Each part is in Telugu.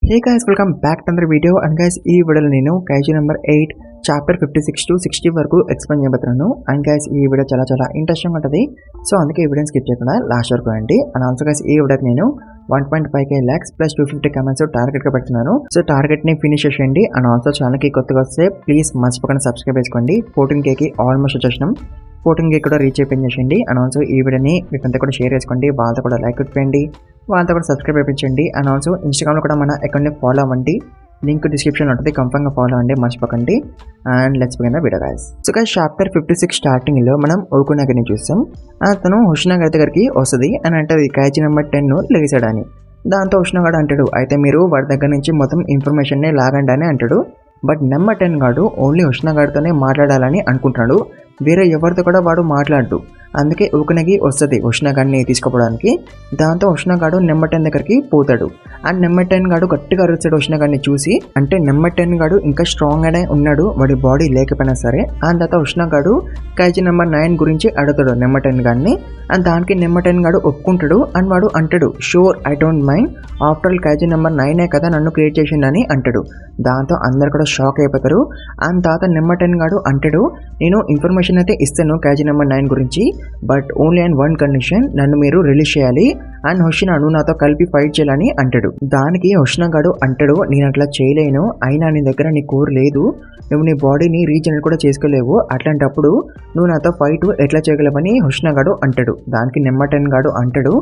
Hey guys, welcome back to another video. And guys, ఈ వీడియోలో నేను కైజీ నెంబర్ 8 చాప్టర్ 56 to 60 వరకు ఎక్స్ప్లెయిన్ చేయబోతున్నాను. అండ్ గైస్ ఈ వీడియో చాలా ఇంట్రెస్టింగ్ ఉంటుంది. సో అందుకే ఈ వీడియోని స్కిప్ చేయకుండా లాస్ట్ వరకు అండి. అండ్ ఆల్సో గైస్ ఈ వీడియోకి నేను 1.5k lakhs plus 250 comments target గా పెడుతున్నాను. సో టార్గెట్ ని ఫినిష్ చేయండి. అండ్ ఆల్సో ఛానల్ కి కొత్తగా వస్తే ప్లీజ్ మర్చిపోకుండా సబ్స్క్రైబ్ చేసుకోండి. 14k కి ఆల్మోస్ట్ వచ్చేసినాం. 14k కూడా రీచ్ అయిపోయింది. అండ్ ఆల్సో ఈ వీడియోని మీకు అంతా కూడా షేర్ చేసుకోండి, వాళ్ళతో కూడా లైక్ కొట్టండి, వాళ్ళతో కూడా సబ్స్క్రైబ్ అయిపోయించండి. అండ్ ఆల్సో ఇన్స్టాగ్రామ్లో కూడా మన అకౌంట్ని ఫాలో అవ్వండి, లింక్ డిస్క్రిప్షన్ ఉంటుంది, కంఫర్మ్గా ఫాలో అవ్వండి, మర్చిపోకండి. And let's begin the video guys. So guys chapter 56 స్టార్టింగ్లో మనం ఓకునగర్ని చూస్తాం. అతను హుషనగర్ దగ్గరికి వస్తుంది అని అంటే కైజీ నెంబర్ 10 లెగిసాడని. దాంతో హుషనగాడు అంటాడు, అయితే మీరు వాడి దగ్గర నుంచి మొత్తం ఇన్ఫర్మేషన్ని లాగండి అని అంటాడు. బట్ నెంబర్ 10 గాడు ఓన్లీ హుషనగాడితోనే మాట్లాడాలని అనుకుంటున్నాడు, వేరే ఎవరితో కూడా వాడు మాట్లాడు. అందుకే ఊకనగి వస్తుంది ఉష్ణగాడిని తీసుకుపోవడానికి. దాంతో ఉష్ణగాడు నెంబర్ 10 దగ్గరికి పోతాడు. అండ్ నెంబర్ 10 గాడు గట్టిగా అరుస్తాడు ఉష్ణగాడిని చూసి. అంటే నెంబర్ 10 గాడు ఇంకా స్ట్రాంగ్ గానే ఉన్నాడు, వాడి బాడీ లేకపోయినా సరే. అండ్ తర్వాత ఉష్ణగాడు కైజీ నెంబర్ 9 గురించి అడుగుతాడు నెంబర్ 10 గాడిని. అండ్ దానికి నెంబర్ 10 గాడు ఒప్పుకుంటాడు. అండ్ వాడు అంటాడు, sure I don't mind, after all Kaiju number 9 కదా నన్ను క్రియేట్ చేసిండని అంటాడు. దాంతో అందరు కూడా షాక్ అయిపోతారు. అండ్ తర్వాత నెంబర్ 10 గాడు అంటాడు, నేను ఇన్ఫర్మేషన్ అయితే ఇస్తాను కైజీ నెంబర్ 9 గురించి, but only and one condition, నన్ను మీరు రిలీజ్ చేయాలి అండ్ హుషినాను నాతో కలిపి ఫైట్ చేయాలని అంటాడు. దానికి హుషినాగాడు అంటాడు, నేను అట్లా చేయలేను, అయినా నీ దగ్గర నీ కోర్ లేదు, నువ్వు నీ బాడీని రీజనరేట్ కూడా చేసుకోలేవు, అట్లాంటప్పుడు నువ్వు నాతో ఫైట్ ఎట్లా చేయగలవని హుషినాగాడు అంటాడు. దానికి నెంబర్ 10 గాడు అంటాడు,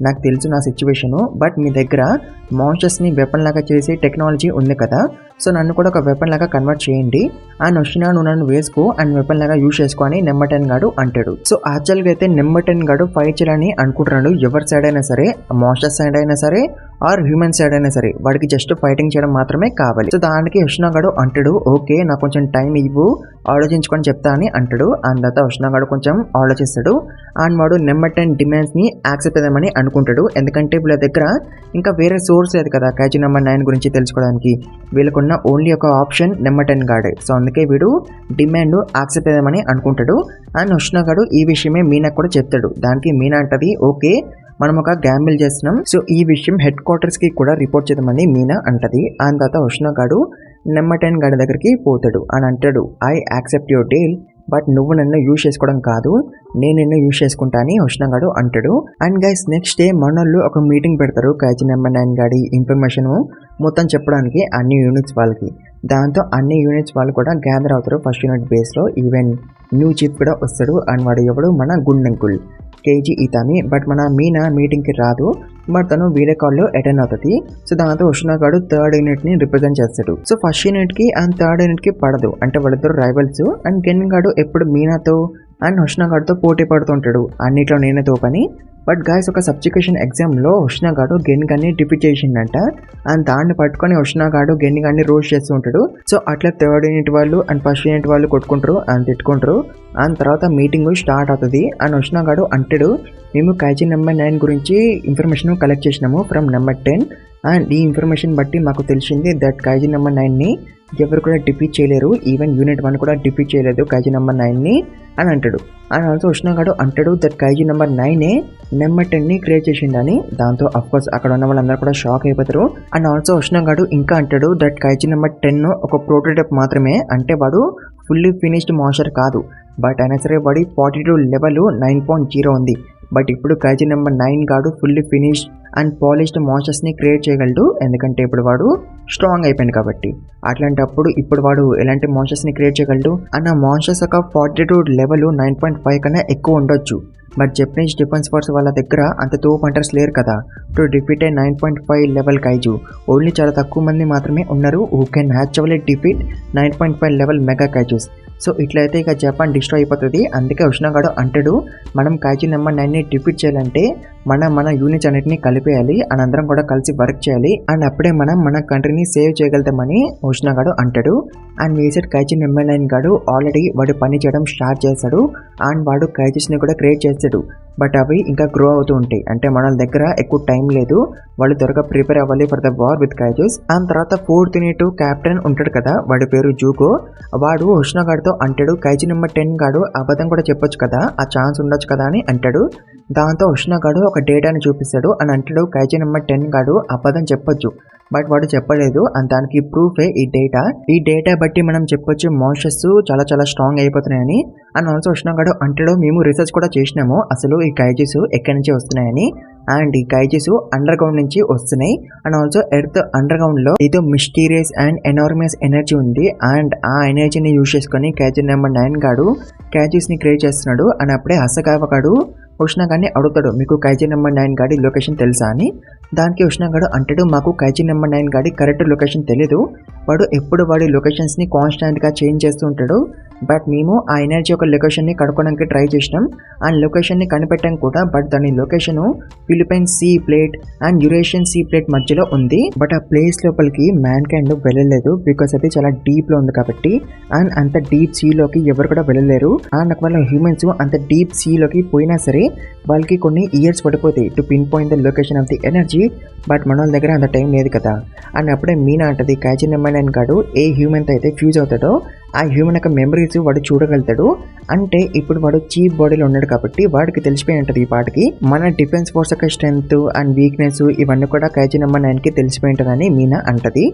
నాకు తెలుసు నా సిచ్యువేషను, బట్ మీ దగ్గర మాన్స్టర్స్ని వెపన్ లాగా చేసే టెక్నాలజీ ఉంది కదా, సో నన్ను కూడా ఒక వెపన్ లాగా కన్వర్ట్ చేయండి అండ్ హుషినా నువ్వు నన్ను వేసుకో అండ్ వెపన్ లాగా యూజ్ చేసుకో అని నెంబర్ 10 గాడు అంటాడు. సో యాక్చువల్గా అయితే నెంబర్ 10 గాడు ఫైట్ చేయాలని అనుకుంటున్నాడు, ఎవరి సైడ్ అయినా సరే, మాన్స్టర్ సైడ్ అయినా సరే ఆర్ హ్యూమన్ సైడ్ అయినా సరే, వాడికి జస్ట్ ఫైటింగ్ చేయడం మాత్రమే కావాలి. సో దానికి హుషినాగాడు అంటాడు, ఓకే నాకు కొంచెం టైం ఇవ్వు, ఆలోచించుకొని చెప్తా అని అంటాడు. అండ్ తర్వాత హుషినాగాడు కొంచెం ఆలోచిస్తాడు. అండ్ వాడు నెంబర్ 10 డిమాండ్స్ని యాక్సెప్ట్ చేద్దామని అనుకుంటాడు. ఎందుకంటే వీళ్ళ దగ్గర ఇంకా వేరే సోర్స్ లేదు కదా కైజీ నెంబర్ 9 గురించి తెలుసుకోవడానికి, వీళ్ళకున్న ఓన్లీ ఒక ఆప్షన్ నెంబర్ 10 గాడే. సో అందుకే వీడు డిమాండ్ యాక్సెప్ట్ చేద్దామని అనుకుంటాడు. అండ్ హుషినాగాడు ఈ విషయమే మీనాకు కూడా చెప్తాడు. దానికి మీనా అంటది, ఓకే మనం ఒక గ్యాంబిల్ చేస్తున్నాం, సో ఈ విషయం హెడ్ క్వార్టర్స్కి కూడా రిపోర్ట్ చేద్దామని మీనా అంటది. అండ్ తర్వాత హుషినాగాడు నెంబర్ 10 గాడి దగ్గరికి పోతాడు అని అంటాడు, I accept your deal, but నువ్వు నన్ను యూజ్ చేసుకోవడం కాదు, నేను నిన్ను యూజ్ చేసుకుంటా అని హుషినాగాడు అంటాడు. అండ్ గైస్ నెక్స్ట్ డే మనోళ్ళు ఒక మీటింగ్ పెడతారు కైజీ నెంబర్ 9 గాడి ఇన్ఫర్మేషన్ మొత్తం చెప్పడానికి అన్ని యూనిట్స్ వాళ్ళకి. దాంతో అన్ని యూనిట్స్ వాళ్ళు కూడా గ్యాదర్ అవుతారు ఫస్ట్ యూనిట్ బేస్లో. ఈవెన్ న్యూ చీఫ్ కూడా వస్తాడు. అండ్ వాడు ఎవడు మన గుండంకుల్ కేజీ ఇతని. బట్ మన మీనా మీటింగ్కి రాదు, బట్ తను వీడియో కాల్లో అటెండ్ అవుతుంది. సో దాంతో హుషినాగాడు థర్డ్ యూనిట్ని రిప్రజెంట్ చేస్తాడు. సో ఫస్ట్ యూనిట్కి అండ్ థర్డ్ యూనిట్కి పడదు, అంటే వాళ్ళిద్దరు రైవల్స్. అండ్ గెన్ గాడు ఎప్పుడు మీనాతో అండ్ హుషినాగాడుతో పోటీ పడుతుంటాడు, అన్నిట్లో నేనే తోపని. బట్ గాయస్ ఒక సబ్స్టిక్యూషన్ ఎగ్జామ్లో హుషినాగాడు గెన్ గాన్ని డిఫీట్ చేసిండంట. అండ్ దాన్ని పట్టుకొని హుషినాగాడు గెన్ గాన్ని రోస్ట్ చేస్తూ ఉంటాడు. సో అట్లా థర్డ్ యూనిట్ వాళ్ళు అండ్ ఫస్ట్ యూనిట్ వాళ్ళు కొట్టుకుంటారు అండ్ తిట్టుకుంటారు. అండ్ తర్వాత మీటింగ్ స్టార్ట్ అవుతుంది. అండ్ హుషినాగాడు అంటాడు, మేము కైజీ నెంబర్ 9 గురించి ఇన్ఫర్మేషన్ కలెక్ట్ చేసినాము ఫ్రమ్ నెంబర్ 10. అండ్ ఈ ఇన్ఫర్మేషన్ బట్టి మాకు తెలిసింది దట్ కైజీ నెంబర్ 9ని ఎవరు కూడా డిఫీట్ చేయలేరు, ఈవెన్ యూనిట్ 1 కూడా డిఫీట్ చేయలేదు కైజీ నెంబర్ 9ని అని అంటాడు. అండ్ ఆల్సో హుషినాగాడు అంటాడు దట్ కైజీ నెంబర్ 9 నెంబర్ 10ని క్రియేట్ చేసిండని. దాంతో అఫ్కోర్స్ అక్కడ ఉన్న వాళ్ళందరూ కూడా షాక్ అయిపోతారు. అండ్ ఆల్సో హుషినాగాడు ఇంకా అంటాడు దట్ కైజీ నెంబర్ 10 ఒక ప్రోటోటైప్ మాత్రమే, అంటే వాడు ఫుల్లీ ఫినిష్డ్ మాన్స్టర్ కాదు, బట్ అయినా సరే వాడి 42 లెవెల్ 9.0 ఉంది. బట్ ఇప్పుడు కైజీ నెంబర్ 9 గాడు ఫుల్లీ ఫినిష్డ్ అండ్ పాలిష్డ్ మాన్స్టర్స్ని క్రియేట్ చేయగలడు, ఎందుకంటే ఇప్పుడు వాడు స్ట్రాంగ్ అయిపోయింది కాబట్టి. అట్లాంటప్పుడు ఇప్పుడు వాడు ఎలాంటి మాన్స్టర్స్ని క్రియేట్ చేయగలడు అన్న మాన్స్టర్స్ ఒక 42 లెవెల్ 9.5 కన్నా ఎక్కువ ఉండొచ్చు. బట్ జపనీస్ డిఫెన్స్ ఫోర్స్ వాళ్ళ దగ్గర అంత తోపు హంటర్స్ లేరు కదా to defeat 9.5 level Kaiju. Only చాలా తక్కువ మంది మాత్రమే ఉన్నారు who can actually defeat 9.5 level mega Kaijus. So ఇట్లయితే ఇక జపాన్ డిస్ట్రాయ్ అయిపోతుంది. అందుకే హుషినాగాడు అంటాడు, మనం కైజీ నెంబర్ 9ని డిఫీట్ చేయాలంటే మన యూనిట్స్ అన్నిటిని కలిపేయాలి అండ్ అందరం కూడా కలిసి వర్క్ చేయాలి, అండ్ అప్పుడే మనం మన కంట్రీని సేవ్ చేయగలుగుతామని హుషినాగాడు అంటాడు. అండ్ మీసెట్ కైజీ నెంబర్ 9 గాడు ఆల్రెడీ వాడు పని చేయడం స్టార్ట్ చేస్తాడు. అండ్ వాడు కైజీస్ని కూడా క్రియేట్ చేస్తాడు, బట్ అవి ఇంకా గ్రో అవుతూ ఉంటాయి. అంటే మన దగ్గర ఎక్కువ టైం లేదు, వాళ్ళు త్వరగా ప్రిపేర్ అవ్వాలి for the war with Kaijus. And తర్వాత 4th యూనిట్ క్యాప్టెన్ ఉంటాడు కదా, వాడి పేరు జూగో. వాడు హుషినాగాడితో అంటాడు, కైజీ నెంబర్ 10 గాడు అబద్ధం కూడా చెప్పొచ్చు కదా, ఆ ఛాన్స్ ఉండొచ్చు కదా అని అంటాడు. దాంతో ఉష్ణ గాడు ఒక డేటాని చూపిస్తాడు అని అంటాడు కైజీ నెంబర్ 10 గాడు అబద్ధం చెప్పొచ్చు, బట్ వాడు చెప్పలేదు. అండ్ దానికి ప్రూఫే ఈ డేటా బట్టి మనం చెప్పొచ్చు మాన్స్టర్స్ చాలా చాలా స్ట్రాంగ్ అయిపోతున్నాయని. అండ్ ఆల్సో ఉష్ణ గాడు అంటాడు మేము రీసెర్చ్ కూడా చేసినాము అసలు ఈ కైజీస్ ఎక్కడి నుంచి వస్తున్నాయని. అండ్ ఈ కైజీస్ అండర్ గ్రౌండ్ నుంచి వస్తున్నాయి. And also earth under ground లో ఏదో మిస్టీరియస్ అండ్ ఎనార్మస్ ఎనర్జీ ఉంది. అండ్ ఆ ఎనర్జీని యూజ్ చేసుకుని కైజీ నెంబర్ 9 గాడు కైజీస్ ని క్రియేట్ చేస్తున్నాడు. అని అప్పుడే హసకావ గాడు ఉష్ణ గాడిని అడుగుతాడు మీకు కైజీ నెంబర్ 9 గాడి లొకేషన్ తెలుసా అని. దానికి ఉష్ణ గాడు అంటాడు మాకు కైజీ నెంబర్ 9 గాడి కరెక్ట్ లొకేషన్ తెలీదు, వాడు ఎప్పుడు వాడి లొకేషన్స్ ని కాన్స్టాంట్ గా చేంజ్ చేస్తూ ఉంటాడు. బట్ మేము ఆ ఎనర్జీ ఒక లొకేషన్ ని కనుక్కోవడానికి ట్రై చేసినాం. ఆ లొకేషన్ ని కనిపెట్టాం కూడా, బట్ దాని location Philippine sea plate and Eurasian sea plate మధ్యలో ఉంది. బట్ ఆ ప్లేస్ లోపలికి మ్యాన్ కైండ్ వెళ్ళలేదు బికాస్ అది చాలా డీప్ లో ఉంది కాబట్టి. అండ్ అంత డీప్ సీ లోకి ఎవరు కూడా వెళ్ళలేరు. అండ్ ఒకవేళ హ్యూమన్స్ అంత డీప్ సీ లోకి పోయినా సరే వాళ్ళకి కొన్ని ఇయర్స్ పడిపోతాయి to pin point the location of the energy. But మన వాళ్ళ దగ్గర అంత టైం లేదు కదా. అండ్ అప్పుడే మీనా అంటది కైజీ నెంబర్ 9 గాడు ఏ హ్యూమన్ తో అయితే ఫ్యూజ్ అవుతాడో ఆ హ్యూమన్ యొక్క మెమరీస్ వాడు చూడగలుగుతాడు. అంటే ఇప్పుడు వాడు చీప్ బాడీలో ఉన్నాడు కాబట్టి వాడికి తెలిసిపోయి ఉంటుంది ఈ పాటికి మన డిఫెన్స్ ఫోర్స్ యొక్క స్ట్రెంగ్త్ అండ్ వీక్నెస్ ఇవన్నీ కూడా కైజీ నెంబర్ 9 కి తెలిసిపోయి ఉంటుందని మీనా అంటది.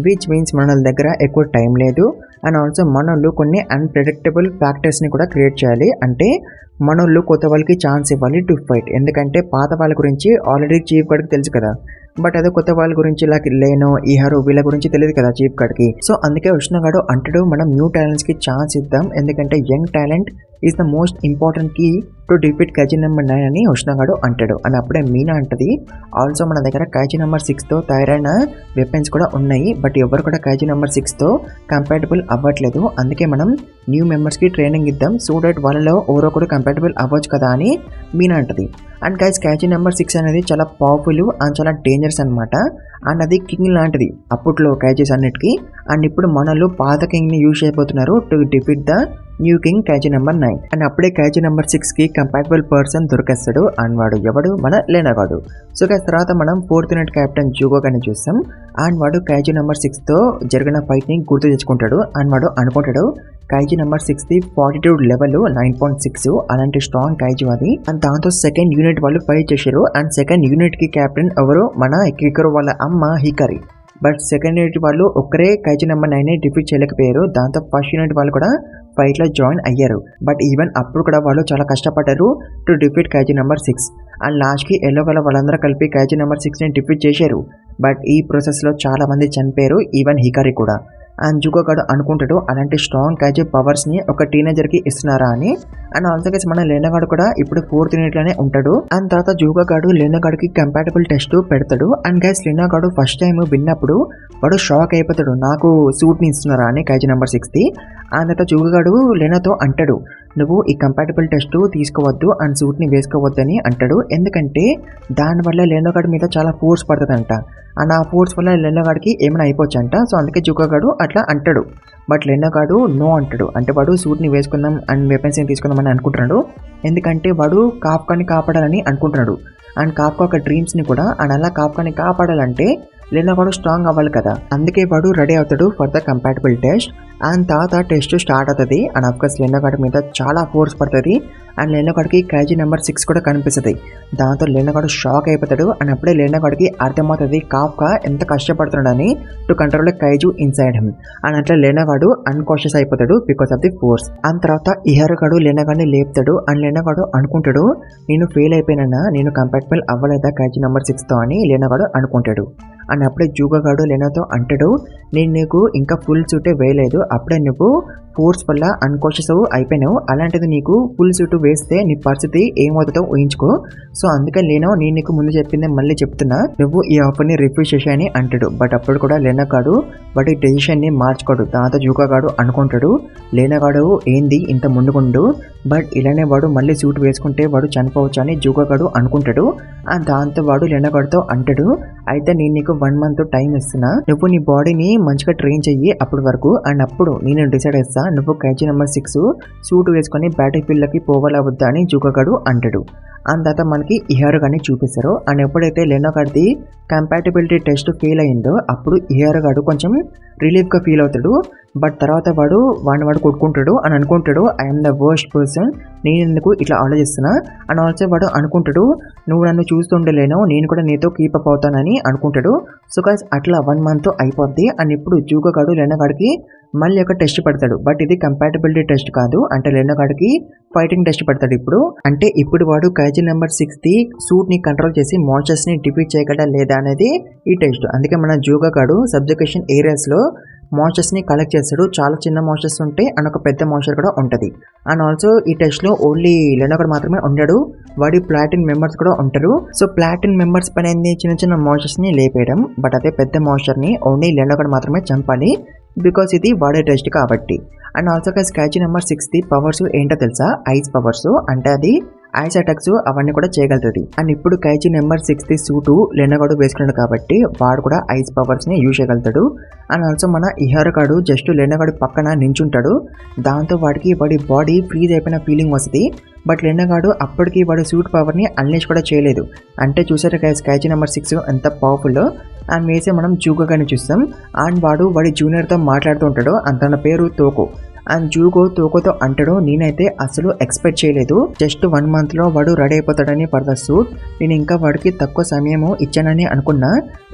విచ్ మీన్స్ మన వాళ్ళ దగ్గర ఎక్కువ టైం లేదు. అండ్ ఆల్సో మనోళ్ళు కొన్ని అన్ప్రెడిక్టబుల్ ఫ్యాక్టర్స్ ని కూడా క్రియేట్ చేయాలి. అంటే మనోళ్ళు కొత్త వాళ్ళకి ఛాన్స్ ఇవ్వాలి టు ఫైట్. ఎందుకంటే పాత వాళ్ళ గురించి ఆల్రెడీ చీఫ్ గాడికి తెలుసు కదా, బట్ అదే కొత్త వాళ్ళ గురించి ఇలా లేనో ఈ హరో వీళ్ళ గురించి తెలియదు కదా చీఫ్ గాడికి. సో అందుకే ఉష్ణగాడు అంటాడు మనం న్యూ టాలెంట్స్ కి ఛాన్స్ ఇద్దాం, ఎందుకంటే young talent is the most important key to defeat Kaiju number 9 అని ఉష్ణగాడు అంటాడు. అని అప్పుడే మీనా అంటది ఆల్సో మన దగ్గర కైజీ నెంబర్ 6 తో తయారైన వెపన్స్ కూడా ఉన్నాయి, బట్ ఎవరు కూడా కైజీ నెంబర్ 6 తో కంపాటబుల్ అవ్వట్లేదు. అందుకే మనం న్యూ మెంబర్స్ కి ట్రైనింగ్ ఇద్దాం సో దట్ వాళ్ళలో ఎవరో కూడా కంపాటబుల్ అవ్వచ్చు కదా అని మీనా అంటది. అండ్ గైస్ కైజీ నెంబర్ 6 అనేది చాలా పవర్ఫుల్ అండ్ చాలా డేంజరస్ అనమాట. అండ్ అది కింగ్ లాంటిది అప్పట్లో కైజీస్ అన్నిటికీ. అండ్ ఇప్పుడు మనలు పాత కింగ్ ని యూజ్ చేయబోతున్నారు to defeat the new king Kaiju number 9. And అప్పుడే కైజీ నెంబర్ 6 కి కంపాటబుల్ పర్సన్ దొరికేస్తాడు. అండ్ వాడు ఎవడు మన లేనగాడు. సో గైస్ తర్వాత మనం 4th యూనిట్ కెప్టెన్ జూగో గారిని చూస్తాం. అండ్ వాడు కైజీ నెంబర్ 6 తో జరిగిన ఫైట్ ని గుర్తు తెచ్చుకుంటాడు. అండ్ వాడు అనుకుంటాడు కైజీ నెంబర్ 6 ది ఫార్టిట్యూడ్ లెవెల్ 9.6 అలాంటి స్ట్రాంగ్ కైజీ అది. అండ్ దాంతో సెకండ్ యూనిట్ వాళ్ళు ఫైట్ చేశారు. అండ్ సెకండ్ యూనిట్ కి కెప్టెన్ ఎవరు మన కికరు వాళ్ళ అమ్మ హికారి. బట్ సెకండ్ యూనిట్ వాళ్ళు ఒక్కరే కైజీ నెంబర్ 9 ని డిఫీట్ చేయలేకపోయారు. దాంతో ఫస్ట్ యూనిట్ వాళ్ళు కూడా ఫైట్ లో జాయిన్ అయ్యారు. బట్ ఈవెన్ అప్పుడు కూడా వాళ్ళు చాలా కష్టపడ్డారు to defeat Kaiju number 6. And last కి ఎల్లో కలర్ వాళ్ళందరూ కలిపి కైజీ నెంబర్ 6 ని డిఫీట్ చేశారు. బట్ ఈ ప్రాసెస్ లో చాలా మంది చనిపోయారు, ఈవెన్ హికారి కూడా. అండ్ జూగో గాడు అనుకుంటాడు అలాంటి స్ట్రాంగ్ కైజీ పవర్స్ ని ఒక టీనేజర్ కి ఇస్తున్నారా అని. అండ్ ఆల్సో గైస్ మన లేనగాడు కూడా ఇప్పుడు 4th యూనిట్ లోనే ఉంటాడు. అండ్ తర్వాత జూగో గాడు లేనగాడికి కంపాటబుల్ టెస్ట్ పెడతాడు. అండ్ గైస్ లేనగాడు ఫస్ట్ టైం విన్నప్పుడు వాడు షాక్ అయిపోతాడు నాకు సూట్ ని ఇస్తున్నారా అని కైజీ నెంబర్ 6 ది. అండ్ తర్వాత జూగో గాడు లేనాతో అంటాడు నువ్వు ఈ కంపాటబుల్ టెస్ట్ తీసుకోవద్దు అండ్ సూట్ ని వేసుకోవద్దని అంటాడు. ఎందుకంటే దానివల్ల లేనగాడి మీద చాలా ఫోర్స్ పడుతుందంట. అండ్ ఆ ఫోర్స్ వల్ల లెన్నగాడికి ఏమైనా అయిపోవచ్చు అంట. సో అందుకే జూగోగాడు అట్లా అంటాడు. బట్ లెన్నగాడు నో అంటాడు. అంటే వాడు సూట్ని వేసుకుందాం అండ్ వెపన్స్ తీసుకుందాం అని అనుకుంటున్నాడు. ఎందుకంటే వాడు కాఫ్కాని కాపాడాలని అనుకుంటున్నాడు. అండ్ కాఫ్కా ఒక డ్రీమ్స్ని కూడా. అండ్ అలా కాఫ్కాని కాపాడాలంటే లెన్నగాడు స్ట్రాంగ్ అవ్వాలి కదా. అందుకే వాడు రెడీ అవుతాడు for the compatible test. And తర్వాత టెస్ట్ స్టార్ట్ అవుతుంది. అండ్ అఫ్కోర్స్ లెన్నగాడి మీద చాలా ఫోర్స్ పడుతుంది. అండ్ లెన్నగాడికి కైజీ నెంబర్ 6 కూడా కనిపిస్తుంది. దాంతో లెన్నగాడు షాక్ అయిపోతాడు. అండ్ అప్పుడే లెన్నగాడికి అర్థమవుతుంది కాఫ్కా ఎంత కష్టపడుతున్నాడని to control Kaiju inside him. And అట్లా లెన్నగాడు అన్కాన్షియస్ అయిపోతాడు because of the force. And తర్వాత ఇహరగాడు లెన్నగాడిని లేపుతాడు. అండ్ లెన్నగాడు అనుకుంటాడు నేను ఫెయిల్ అయిపోయినా నేను కంపాటబుల్ అవ్వలేదా కైజీ నెంబర్ 6 తో అని లెన్నగాడు అనుకుంటాడు. అండ్ అప్పుడే జూగోగాడు లెనాతో అంటాడు నేను నీకు ఇంకా ఫుల్ సూటే వేయలేదు, అప్పుడే నువ్వు ఫోర్స్ వల్ల అన్కాన్షియస్ అయిపోయినావు, అలాంటిది నీకు ఫుల్ సూట్ వేస్తే నీ పరిస్థితి ఏమవుతుందో ఊహించుకో. సో అందుకే నేను నీకు ముందు చెప్పిందే మళ్ళీ చెప్తున్నా, నువ్వు ఈ ఆఫర్ని రిఫ్యూజ్ చేశాయని అంటాడు. బట్ అప్పుడు కూడా లెనాగాడు వాడి డెసిషన్ని మార్చుకోడు. దాంతో జూగోగాడు అనుకుంటాడు లెనాగాడు ఏంది ఇంత ముందుకుండు, బట్ ఇలానే వాడు మళ్ళీ సూట్ వేసుకుంటే వాడు చనిపోవచ్చు అని జూగోగాడు అనుకుంటాడు. అండ్ దాంతో వాడు లెనాగాడుతో అంటాడు అయితే నేను నీకు 1 month టైం ఇస్తున్నా, నువ్వు నీ బాడీని మంచిగా ట్రైన్ చెయ్యి అప్పటి వరకు, అండ్ అప్పుడు నేను డిసైడ్ చేస్తా, నువ్వు కేజీ నెంబర్ 6 సూట్ వేసుకొని బ్యాటిల్ ఫీల్డ్కి పోవాలా వద్దా అని జూగోగాడు అంటాడు. అండ్ తర్వాత మనకి ఇహారు గాని చూపిస్తారు. అండ్ ఎప్పుడైతే లెనోగాడిది కంపాటిబిలిటీ టెస్ట్ ఫెయిల్ అయిందో అప్పుడు ఇహారు గాడు కొంచెం రిలీఫ్గా ఫీల్ అవుతాడు. బట్ తర్వాత వాడు కొట్టుకుంటాడు అని అనుకుంటాడు, ఐఎమ్ ద వర్స్ట్ పర్సన్, నేను ఎందుకు ఇట్లా ఆలోచిస్తున్నా అని ఆల్సో వాడు అనుకుంటాడు, నువ్వు నన్ను చూస్తుండలేను, నేను కూడా నీతో కీపప్ అవుతానని అనుకుంటాడు. సో గైస్ అట్లా 1 month అయిపోద్ది. అండ్ ఇప్పుడు జూగోగాడు లెనోగాడికి మళ్ళీ ఒక టెస్ట్ పెడతాడు. బట్ ఇది కంపాటిబిలిటీ టెస్ట్ కాదు, అంటే లెనోగాడికి ఫైటింగ్ టెస్ట్ పెడతాడు ఇప్పుడు. అంటే ఇప్పుడు వాడు కైజీ నెంబర్ 6 సూట్ ని కంట్రోల్ చేసి మాన్స్టర్స్ ని డిఫీట్ చేయగలడా లేదా అనేది ఈ టెస్ట్. అందుకే మన జూగోగాడు సబ్జుకేషన్ ఏరియాస్ లో మాన్స్టర్స్ ని కలెక్ట్ చేస్తాడు. చాలా చిన్న మాన్స్టర్స్ ఉంటాయి అండ్ ఒక పెద్ద మాన్స్టర్ కూడా ఉంటుంది. అండ్ ఆల్సో ఈ టెస్ట్ లో ఓన్లీ లెనోగాడు మాత్రమే ఉండడు, వాడి ప్లాటిన్ మెంబర్స్ కూడా ఉంటారు. సో ప్లాటిన్ మెంబర్స్ పని ఏంది, చిన్న చిన్న మాన్స్టర్స్ ని లేపేయడం. బట్ అదే పెద్ద మాన్స్టర్ ని ఓన్లీ లెనోగాడు మాత్రమే చంపాలి, బికాస్ ఇది వాడే టెస్ట్ కాబట్టి. అండ్ ఆల్సో కైజీ నెంబర్ 6 పవర్స్ ఏంటో తెలుసా, ఐస్ పవర్స్. అంటే అది ఐస్ అటాక్స్ అవన్నీ కూడా చేయగలుగుతుంది. అండ్ ఇప్పుడు కైజీ నెంబర్ 6 సూటు లెనోగాడు వేసుకున్నాడు కాబట్టి వాడు కూడా ఐస్ పవర్స్ ని యూజ్ చేయగలుగుతాడు. అండ్ ఆల్సో మన ఇహారుగాడు జస్ట్ లెనోగాడు పక్కన నించుంటాడు, దాంతో వాడికి వాడి బాడీ ఫ్రీజ్ అయిపోయిన ఫీలింగ్ వస్తుంది. బట్ లెనోగాడు అప్పటికి వాడు సూట్ పవర్ని అన్లీష్ కూడా చేయలేదు. అంటే చూసారు కైజీ నెంబర్ 6 ఎంత పవర్ఫుల్. అండ్ వేసే మనం జూగోగాని చూస్తాం. అండ్ వాడి జూనియర్తో మాట్లాడుతూ ఉంటాడు, తన పేరు తోకో. అండ్ జూగో తోకోతో అంటాడు, నేనైతే అసలు ఎక్స్పెక్ట్ చేయలేదు, జస్ట్ 1 month లో వాడు రెడీ అయిపోతాడని ఫర్ ద సూట్. నేను ఇంకా వాడికి తక్కువ సమయము ఇచ్చానని అనుకున్నా,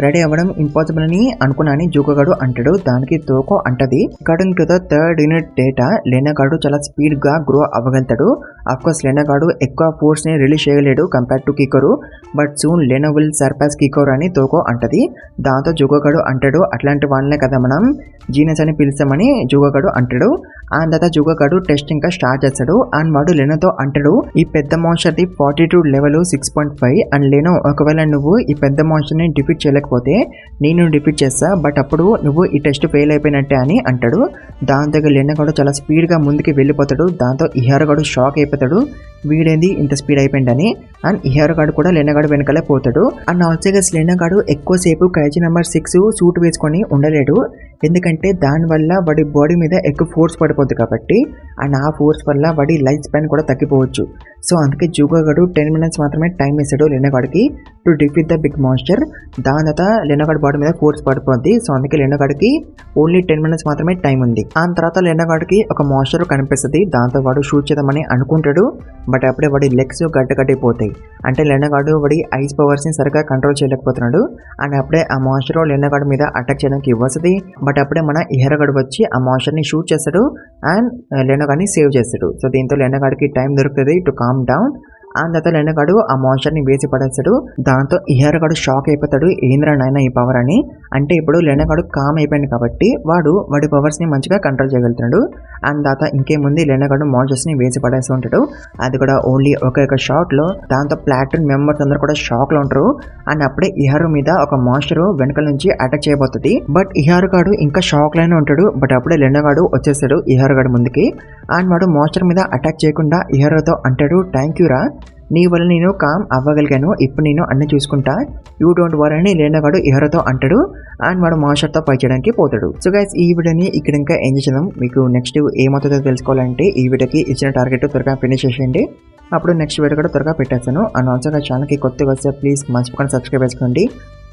రెడీ అవ్వడం ఇంపాసిబుల్ అని అనుకున్నా అని జూగోగాడు అంటాడు. దానికి తోకో అంటది, according to the 3rd unit data లెనోగాడు చాలా స్పీడ్ గా గ్రో అవ్వగలుగుతాడు. అఫ్కోర్స్ లెనోగాడు ఎక్కువ ఫోర్స్ ని రిలీజ్ చేయలేడు compare to Kikoru, but soon Leno will surpass Kikoru అని తోకో అంటది. దాంతో జూగోగాడు అంటాడు, అట్లాంటి వాళ్ళనే కదా మనం జీనస్ అని పిలుస్తామని జూగోగాడు అంటాడు. అండ్ తర్వాత జూగోగాడు టెస్ట్ ఇంకా స్టార్ట్ చేస్తాడు. అండ్ వాడు లెనోతో అంటాడు, ఈ పెద్ద మాన్స్టర్ ది 42 లెవెల్ 6.5. అండ్ లెనో ఒకవేళ నువ్వు ఈ పెద్ద మాన్స్టర్ ని డిఫీట్ చేయలేకపోతే నేను డిఫీట్ చేస్తా, బట్ అప్పుడు నువ్వు ఈ టెస్ట్ ఫెయిల్ అయిపోయినట్టే అని అంటాడు. దాంతో లెనోగాడు చాలా స్పీడ్ గా ముందుకి వెళ్ళిపోతాడు. దాంతో ఇహారుగాడు షాక్ అయిపోతాడు, వీడేంది ఇంత స్పీడ్ అయిపోయిందని. అండ్ ఇహారుగాడు కూడా లెనోగాడు వెనకాలే పోతాడు. అండ్ ఆల్సో లెనోగాడు ఎక్కువసేపు కైజీ నెంబర్ 6 సూట్ వేసుకొని ఉండలేడు, ఎందుకంటే దానివల్ల వాడి బాడీ మీద ఎక్కువ ఫోర్స్ పడిపోద్ది కాబట్టి. అండ్ ఆ ఫోర్స్ వల్ల వాడి లైఫ్ స్పాన్ కూడా తగ్గిపోవచ్చు. సో అందుకే జూగోగాడు 10 minutes మాత్రమే టైం ఇస్తాడు లెనోగాడికి to defeat the big monster. దాని తర్వాత లెనోగాడి బాడీ మీద ఫోర్స్ పడిపోద్ది. సో అందుకే లెనోగాడికి ఓన్లీ 10 minutes మాత్రమే టైం ఉంది. ఆ తర్వాత లెనోగాడికి ఒక మాన్స్టర్ కనిపిస్తుంది, దాంతో వాడు షూట్ చేద్దామని అనుకుంటాడు. బట్ అప్పుడే వాడి లెగ్స్ గడ్డగడ్డిపోతాయి, అంటే లెనోగాడు వాడి ఐస్ పవర్స్ ని సరిగ్గా కంట్రోల్ చేయలేకపోతున్నాడు. అండ్ అప్పుడే ఆ మాన్స్టర్ లెనోగాడి మీద అటాక్ చేయడానికి వస్తుంది. బట్ అప్పుడే మన ఇహారుగాడు వచ్చి ఆ మాన్స్టర్ ని షూట్ చేస్తాడు అండ్ లెనోగాడిని సేవ్ చేస్తాడు. సో దీంతో లెనోగాడికి టైం దొరుకుతుంది టు కామ్ డౌన్. అండ్ తర్వాత లెనోగాడు ఆ మాన్స్టర్ ని వేసి పడేస్తాడు. దాంతో ఇహారుగాడు షాక్ అయిపోతాడు, ఏంద్రా నాయన ఈ పవర్ అని. అంటే ఇప్పుడు లెనోగాడు కామ్ అయిపోయింది కాబట్టి వాడి పవర్స్ ని మంచిగా కంట్రోల్ చేయగలుగుతున్నాడు. అండ్ తర్వాత ఇంకేముంది, లెనోగాడు మాన్స్టర్స్ ని వేసి పడేస్తూ ఉంటాడు, అది కూడా ఓన్లీ ఒక షాట్ లో. దాంతో ప్లాటిన్ మెంబర్స్ అందరూ కూడా షాక్ లో ఉంటారు. అండ్ అప్పుడే ఇహారు మీద ఒక మాన్స్టర్ వెనకాల నుంచి అటాక్ చేయబోతుంది. బట్ ఇహారుగాడు ఇంకా షాక్ లోనే ఉంటాడు. బట్ అప్పుడే లెనోగాడు వచ్చేస్తాడు ఇహారుగాడు ముందుకి. అండ్ వాడు మాన్స్టర్ మీద అటాక్ చేయకుండా ఇహారుతో అంటాడు, థ్యాంక్ యూ రా, నీ వల్ల నేను కామ్ అవ్వగలిగాను, ఇప్పుడు నేను అన్ని చూసుకుంటా, యూ డోంట్ వరీ అని లెనోగాడు ఇహారుతో అంటాడు. అండ్ వాడు మాన్స్టర్తో ఫైట్ చేయడానికి పోతాడు. సో గైస్ ఈ వీడియోని ఇక్కడ ఇంకా ఏం చేద్దాం, మీకు నెక్స్ట్ ఏమవుతుందో తెలుసుకోవాలంటే ఈ వీడియోకి ఇచ్చిన టార్గెట్ త్వరగా ఫినిష్ చేసేయండి, అప్పుడు నెక్స్ట్ వీడియో కూడా త్వరగా పెట్టేస్తాను. అండ్ ఆల్సో ఛానల్కి కొత్తగా వస్తే ప్లీజ్ మర్చిపోకుండా సబ్స్క్రైబ్ చేసుకోండి.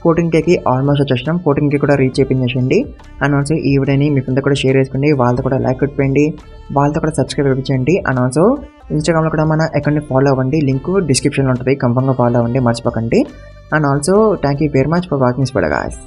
14Kకి ఆల్మోస్ట్ వచ్చేసినాం, 14K కూడా రీచ్ చేయించేయండి. అండ్ ఆల్సో ఈ వీడియోని మీ ఫ్రెండ్తో కూడా షేర్ చేసుకోండి, వాళ్ళతో కూడా లైక్ కొట్టిపోయండి, వాళ్ళతో కూడా సబ్స్క్రైబ్ చేయించండి. అండ్ ఆల్సో ఇన్స్టాగ్రామ్లో కూడా మన అకౌంట్ని ఫాలో అవ్వండి, లింక్ డిస్క్రిప్షన్లో ఉంటుంది, కంఫర్మ్గా ఫాలో అవ్వండి, మర్చిపోకండి. And also thank you very much for watching this video guys.